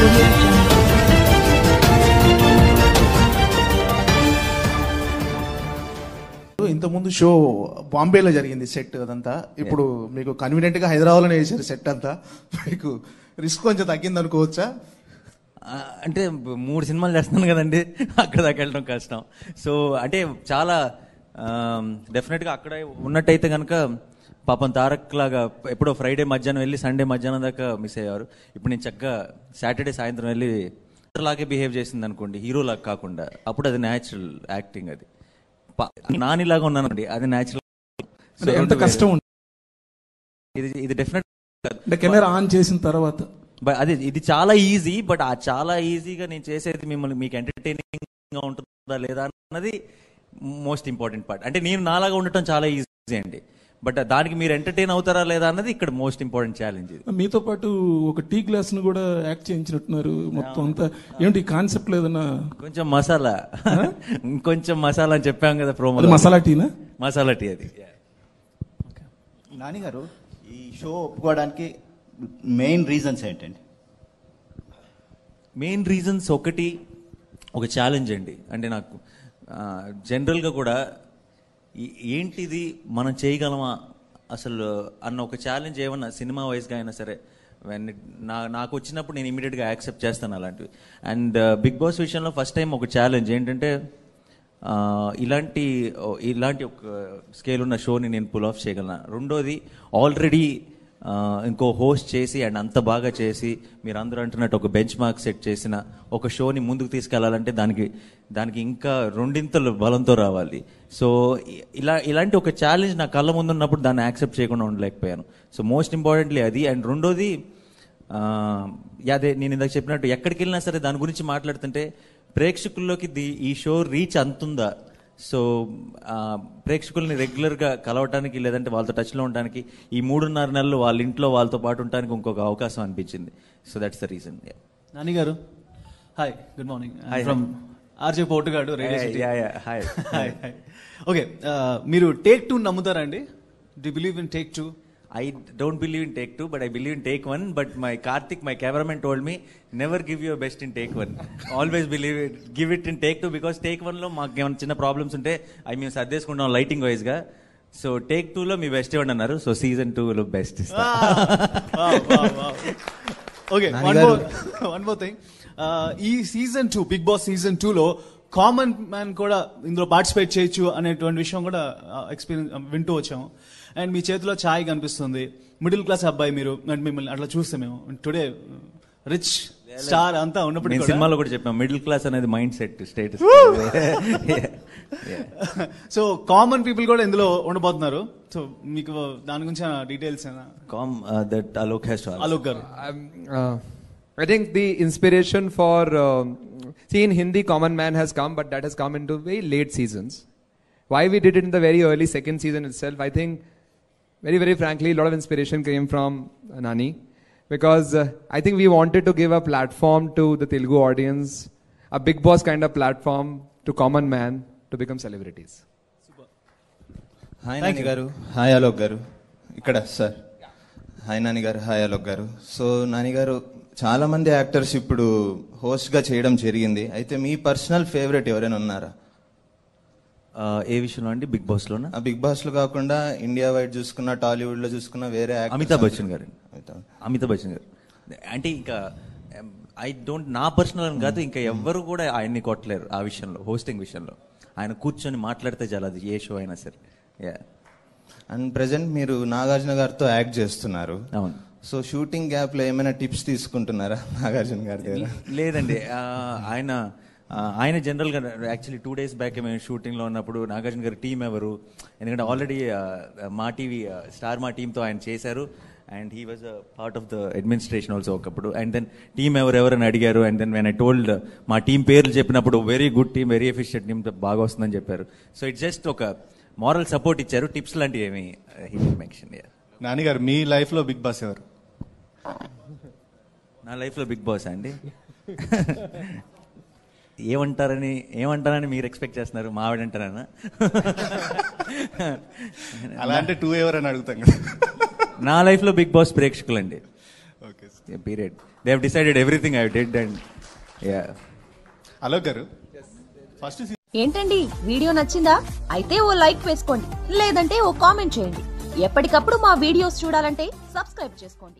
audio jungle. ఇంతకుముందు show బాంబేలో జరిగింది సెట్ అదంతా. ఇప్పుడు మీకు కన్వీనియంట్ గా హైదరాబాద్లోనే వేసారు సెట్ అంతా. మీకు రిస్క్ కొంచెం తగ్గింది అనుకోవచ్చా? అంటే 3 సినిమాలు చేస్తున్నాను కదండి, అక్కడ దాకా వెళ్ళడం కష్టం. సో అంటే చాలా డెఫినెట్గా అక్కడ ఉన్నట్టయితే కనుక పాపం తారక్ లాగా ఎప్పుడో ఫ్రైడే మధ్యాహ్నం వెళ్ళి సండే మధ్యాహ్నం దాకా మిస్ అయ్యారు. ఇప్పుడు నేను చక్కగా సాటర్డే సాయంత్రం వెళ్ళి లాగే బిహేవ్ చేసింది అనుకోండి, హీరో లాగా కాకుండా, అప్పుడు అది న్యాచురల్ యాక్టింగ్. అది నానిలాగా ఉన్నానండి, అది న్యాచురల్. ఎంత కష్టం ఇది డెఫినెట్ కెమెరా ఆన్ చేసిన తర్వాత అదే ఇది చాలా ఈజీ. బట్ ఆ చాలా ఈజీగా నేను చేసేది మిమ్మల్ని మీకు ఎంటర్టైనింగ్ గా ఉంటుందా లేదా అన్నది మోస్ట్ ఇంపార్టెంట్ పార్ట్. అంటే నేను నాలాగా ఉండటం చాలా ఈజీ అండి, బట్ దానికి మీరు ఎంటర్టైన్ అవుతారా లేదా అన్నది ఇక్కడ మోస్ట్ ఇంపార్టెంట్ ఛాలెంజ్. మీతో పాటు ఒక టీ గ్లాస్ ను కూడా యాక్ట్ చేయించినట్టున్నారు మొత్తం అంతా. ఏంటి కాన్సెప్ట్ లేదన్నా? కొంచెం మసాలా, ఇంకొంచెం మసాలా అని చెప్పాం కదా ప్రోమో. మసాలా టీనా? మసాలా టీ అది. నాని గారు, ఈ షో ఒప్పుకోవడానికి మెయిన్ రీజన్స్ ఏంటండి? మెయిన్ రీజన్స్ ఒక ఛాలెంజ్ అండి. అంటే నాకు జనరల్గా కూడా ఏంటిది మనం చేయగలమా అసలు అన్న ఒక ఛాలెంజ్ ఏమన్నా సినిమా వైజ్గా అయినా సరే నాకు వచ్చినప్పుడు నేను ఇమీడియట్గా యాక్సెప్ట్ చేస్తాను అలాంటివి. అండ్ బిగ్ బాస్ విషయంలో ఫస్ట్ టైం ఒక ఛాలెంజ్ ఏంటంటే ఇలాంటి ఒక స్కేల్ ఉన్న షోని నేను పుల్ ఆఫ్ చేయగలను. రెండోది ఆల్రెడీ ఇంకో హోస్ట్ చేసి అండ్ అంత బాగా చేసి మీరు అందరూ అంటున్నట్టు ఒక బెంచ్ మార్క్ సెట్ చేసిన ఒక షోని ముందుకు తీసుకెళ్లాలంటే దానికి ఇంకా రెండింతలు బలంతో రావాలి. సో ఇలాంటి ఒక ఛాలెంజ్ నా కళ్ళ ముందు ఉన్నప్పుడు దాన్ని యాక్సెప్ట్ చేయకుండా ఉండలేకపోయాను. సో మోస్ట్ ఇంపార్టెంట్లీ అది. అండ్ రెండోది అదే నేను ఇందాక చెప్పినట్టు ఎక్కడికి వెళ్ళినా సరే దాని గురించి మాట్లాడుతుంటే ప్రేక్షకుల్లోకి ఈ షో రీచ్ అంతుందా. సో ప్రేక్షకుల్ని రెగ్యులర్గా కలవటానికి లేదంటే వాళ్ళతో టచ్లో ఉండడానికి ఈ 3.5 నెలలు వాళ్ళ ఇంట్లో వాళ్ళతో పాటు ఉండడానికి ఇంకొక అవకాశం అనిపించింది. So that's the reason. Nani గారు, hi, good morning. From RJ Potugadu Radio City. Hi. Okay, మీరు టేక్ 2 నమ్ముతారా అండి? Do believe in take 2? I don't believe in take 2, but I believe in take 1. But my cameraman told me, never give your best in take 1. Always give it in take 2, because take 1 లో మాకు ఏమైనా చిన్న problems ఉంటే అవి మేము సర్దేసుకుంటాం lighting wise గా. So take 2 లో మీ best ఇవ్వండి అన్నారు. సో సీజన్ 2 లో best. Okay, one more thing. ఈ సీజన్ 2 బిగ్ బాస్ సీజన్ 2 లో కామన్ మ్యాన్ కూడా ఇందులో పార్టిసిపేట్ చేయొచ్చు అనేటువంటి విషయం కూడా ఎక్స్పీరియన్స్ వింటూ వచ్చాము. అండ్ మీ చేతిలో ఛాయ్ కనిపిస్తుంది, మిడిల్ క్లాస్ అబ్బాయి మీరు. అండ్ మిమ్మల్ని అట్లా చూస్తే మేము టుడే రిచ్ స్టార్ అంతా ఉన్నప్పుడు సినిమాలో కూడా చెప్పాం, మిడిల్ క్లాస్ అనేది mind set status. So common people కూడా ఇందులో ఉండబోతున్నారు. సో మీకు దాని గురించి డీటెయిల్స్ అలోక్ గారు. I think the inspiration for see, in Hindi common man has come, but that has come into very late seasons. Why we did it in the very early second season itself, I think very, very frankly, a lot of inspiration came from Nani, because I think we wanted to give a platform to the Telugu audience, a Big Boss kind of platform to common man to become celebrities. Hi Nani గారు, hi Alok గారు. ఇక్కడ sir, hi Nani గారు, hi Alok గారు. So Nani గారు, చాలా మంది actors ఇప్పుడు host గా చేయడం జరిగింది. అయితే మీ పర్సనల్ ఫేవరెట్ ఎవరైనా ఉన్నారా? ఏ విషయంలో అండి? బిగ్ బాస్ లోనా? బిగ్ బాస్ లో కాకుండా ఇండియా వైడ్ చూసుకున్నా, టాలీవుడ్ లో చూసుకున్నా వేరే అమితాబ్ బచ్చన్ గారు. అంటే ఇంకా నా పర్సనల్ అని కాదు, ఇంకా ఎవ్వరు కూడా ఆయన్ని కొట్టలేరు ఆ విషయంలో. హోస్టింగ్ విషయంలో ఆయన కూర్చొని మాట్లాడితే చాలా, అది ఏ షో అయినా సరే. అండ్ ప్రెసెంట్ మీరు నాగార్జున గారితో యాక్ట్ చేస్తున్నారు. అవును. సో షూటింగ్ గ్యాప్ లో ఏమైనా టిప్స్ తీసుకుంటున్నారా నాగార్జున గారి దగ్గర? లేదండి, ఆయన జనరల్గా యాక్చువల్లీ 2 days బ్యాక్ మేము షూటింగ్లో ఉన్నప్పుడు నాగార్జున గారి టీం ఎవరు, ఎందుకంటే ఆల్రెడీ మా టీవీ స్టార్ మా టీంతో ఆయన చేశారు. And he was a part of the administration also ఒకప్పుడు. అండ్ దెన్ టీం ఎవరెవరని అడిగారు. And then when I told మా టీం పేర్లు చెప్పినప్పుడు very good team, very efficient team, బాగా వస్తుందని చెప్పారు. సో ఇట్స్ జస్ట్ ఒక మారల్ సపోర్ట్ ఇచ్చారు. టిప్స్ లాంటివి ఏమి he did mention. Nani garu, మీ లైఫ్ లో బిగ్ బాస్ ఎవరు? నా లైఫ్లో బిగ్ బాస్ అండి. ఏమంటారని మీరు ఎక్స్పెక్ట్ చేస్తున్నారు? మావిడంటారా? అలాంటి 2 ఎవరని అడుగుతాం కదా. నా లైఫ్లో బిగ్ బాస్ ప్రేక్షకులండి. Okay. Period. They have decided everything I did and yeah. Alok గారు ఫస్ట్ ఏంటండి వీడియో నచ్చిందా? అయితే ఓ లైక్ వేసుకోండి, లేదంటే ఓ కామెంట్ చేయండి. ఎప్పటికప్పుడు మా వీడియోస్ చూడాలంటే సబ్స్క్రైబ్ చేసుకోండి.